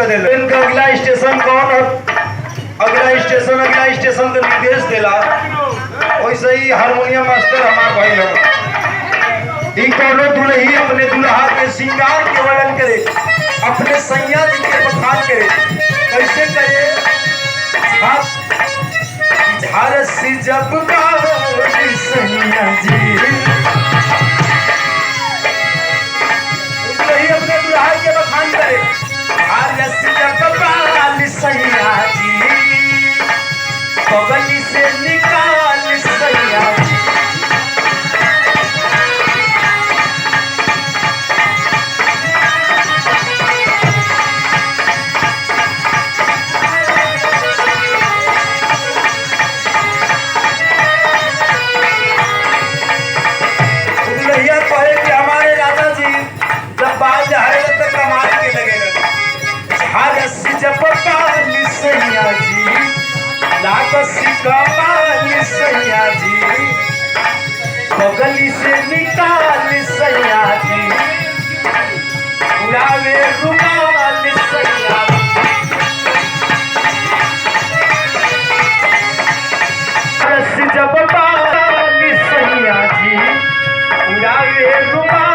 कर देला। इनका अगला स्टेशन कौन है, अगला स्टेशन का निर्देश देला। वैसे ही हारमोनियम मास्टर हमार भाई लोग दुल्ही अपने दुल्हा के श्रृंगार के वर्णन करे, अपने सैया जी के बखान करे। कैसे करे? झारस जब बारी सैया जी, दुल्ही अपने दुल्हा के बखान करे। झारस जब बारी सैया जी, बगली से निकाल सैया जी। सैया जी, बगली से निकाल सैया जी, उड़ावे रुमाल सैया जी। जब बाल सैया जी, उड़ावे रुमाल